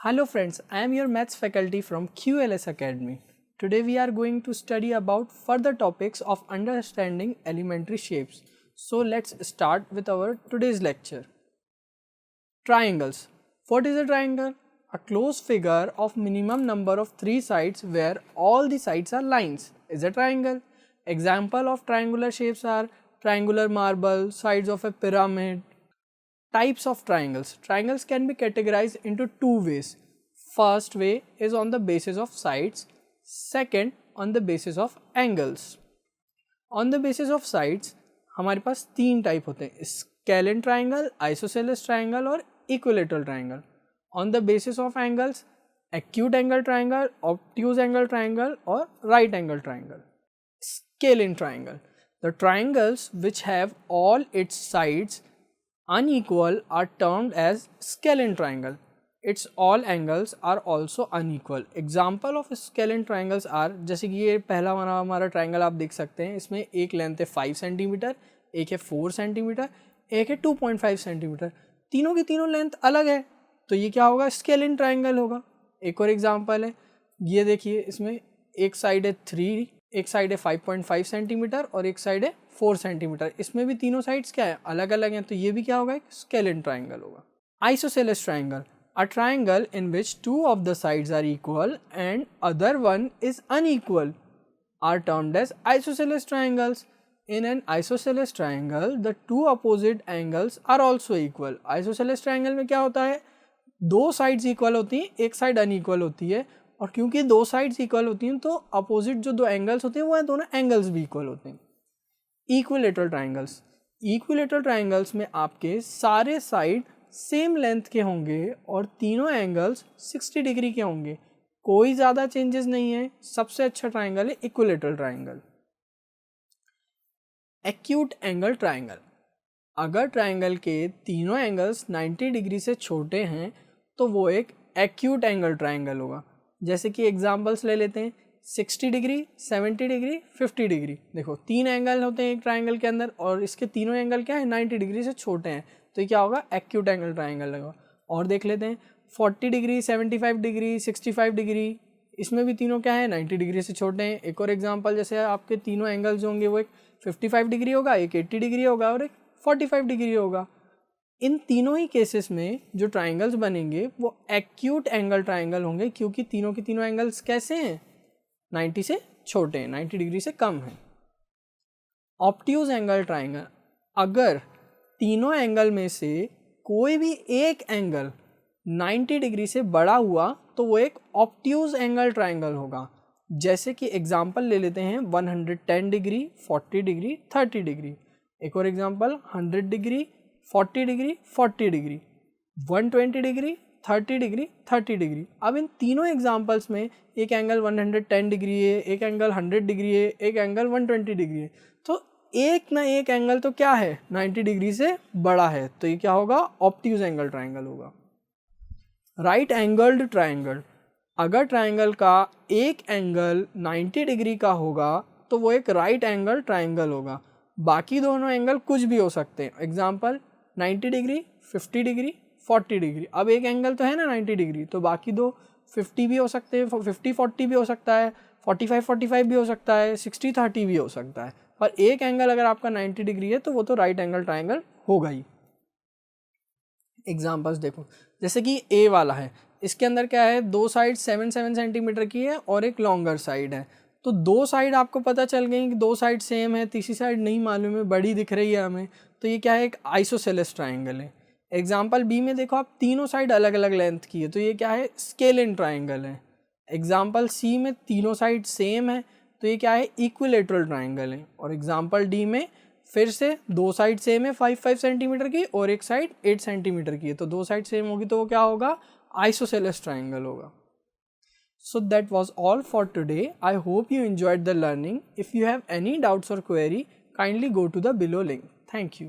Hello friends, I am your maths faculty from QLS Academy. Today we are going to study about further topics of understanding elementary shapes. So let's start with our today's lecture. Triangles. What is a triangle? A closed figure of minimum number of 3 sides where all the sides are lines is a triangle. Example of triangular shapes are triangular marble, sides of a pyramid. Types of triangles. Triangles can be categorized into two ways. First way is on the basis of sides, second on the basis of angles. On the basis of sides हमारे पास तीन type होते हैं, scalene triangle, isosceles triangle और equilateral triangle. On the basis of angles, acute angle triangle, obtuse angle triangle or right angle triangle. Scalene triangle. The triangles which have all its sides unequal are termed as scalene triangle. Its all angles are also unequal. Example of scalene triangles are, जैसे कि ये पहला वाला हमारा triangle आप देख सकते हैं, इसमें एक लेंथ है 5 सेंटीमीटर, एक है 4 सेंटीमीटर, एक है 2.5 सेंटीमीटर. तीनों की तीनों लेंथ अलग है, तो ये क्या होगा? स्केलिन ट्राइंगल होगा. एक और एग्जांपल है, ये देखिए, इसमें एक साइड है 3, एक साइड है 5.5 सेंटीमीटर और एक साइड है 4 सेंटीमीटर. इसमें भी तीनों साइड्स क्या है? अलग अलग हैं, तो ये भी क्या होगा? एक स्केलिन ट्राइंगल होगा. Isosceles triangle. A triangle in which two of the sides are equal and other one is unequal are termed as isosceles triangles. In an isosceles triangle, the two opposite angles are also equal. Isosceles triangle में क्या होता है? दो sides equal होती हैं, एक side unequal होती है, और क्योंकि दो साइड्स इक्वल होती हैं तो अपोजिट जो दो एंगल्स होते हैं वो दोनों एंगल्स भी इक्वल होते हैं. Equilateral triangles. इक्विलेटरल ट्राइंगल्स में आपके सारे साइड सेम लेंथ के होंगे और तीनों एंगल्स 60 डिग्री के होंगे, कोई ज़्यादा चेंजेस नहीं है. सबसे अच्छा ट्राइंगल है equilateral triangle. Acute angle triangle. अगर ट्राइंगल के तीनों एंगल्स 90 डिग्री से छोटे हैं तो वो एक एक्यूट एंगल ट्राइंगल होगा. जैसे कि एग्जांपल्स ले लेते हैं, 60 डिग्री, 70 डिग्री, 50 डिग्री. देखो, तीन एंगल होते हैं एक ट्राइंगल के अंदर और इसके तीनों एंगल क्या है? 90 डिग्री से छोटे हैं, तो ये क्या होगा? एक्यूट एंगल ट्राइंगल होगा. और देख लेते हैं, 40 डिग्री, 75 डिग्री, 65 डिग्री, इसमें भी तीनों क्या है? 90 डिग्री से छोटे हैं. एक और एग्जांपल, जैसे आपके तीनों एंगल्स होंगे वो एक 55 डिग्री होगा, एक 80 डिग्री होगा और एक 45 डिग्री होगा. इन तीनों ही केसेस में जो ट्राइंगल्स बनेंगे वो एक्यूट एंगल ट्राइंगल होंगे, क्योंकि तीनों के तीनों एंगल्स कैसे हैं? 90 से छोटे हैं, 90 डिग्री से कम हैं. Obtuse angle triangle. अगर तीनों एंगल में से कोई भी एक एंगल 90 डिग्री से बड़ा हुआ तो वो एक ऑब्ट्यूज एंगल ट्राइंगल होगा. जैसे कि एग्जांपल ले लेते हैं, 110 डिग्री, 40 डिग्री, 30 डिग्री. एक और example, 100 degree, 40 degree, 40 degree, 120 degree, 30 degree, 30 degree. अब इन तीनों एग्जांपल्स में एक एंगल 110 डिग्री है, एक एंगल 100 डिग्री है, एक एंगल 120 डिग्री है, तो एक ना एक एंगल तो क्या है? 90 डिग्री से बड़ा है, तो ये क्या होगा? ऑब्ट्यूज एंगल ट्राइंगल होगा. Right angled triangle. अगर ट्राइंगल का एक एंगल 90 डिग्री का होगा तो वो एक राइट एंगल ट्राइंगल होगा. बाकी दोनों एंगल कुछ भी हो सकते हैं. Example, 90 degree, 50 degree, 40 degree. अब एक एंगल तो है ना 90 डिग्री, तो बाकी दो 50 भी हो सकते हैं, 50-40 भी हो सकता है, 45-45 भी हो सकता है, 60-30 भी हो सकता है. पर एक एंगल अगर आपका 90 डिग्री है तो वो तो राइट एंगल ट्राइंगल होगा ही. एग्जांपल्स देखो, जैसे कि ए वाला है, इसके अंदर क्या है? दो साइड 7-7 सेंटीमीटर की है और एक लॉन्गर साइड है. तो दो साइड आपको पता चल गई कि दो साइड सेम है, तीसरी साइड नहीं मालूम है, बड़ी दिख रही है हमें, तो ये क्या है? एक आइसोसेलेस ट्राइंगल है. एग्जाम्पल बी में देखो, आप तीनों साइड अलग अलग लेंथ की है, तो ये क्या है? स्केलिन ट्राइंगल है. एग्जाम्पल सी में तीनों साइड सेम है, तो ये क्या है? इक्विलेटरल ट्राइंगल है. और एग्जाम्पल डी में फिर से दो साइड सेम है 5-5 सेंटीमीटर की और एक साइड 8 सेंटीमीटर की है, तो दो साइड सेम होगी तो वो क्या होगा? आइसोसेलेस ट्राइंगल होगा. So that was all for today. I hope you enjoyed the learning. If you have any doubts or query, kindly go to the below link. Thank you.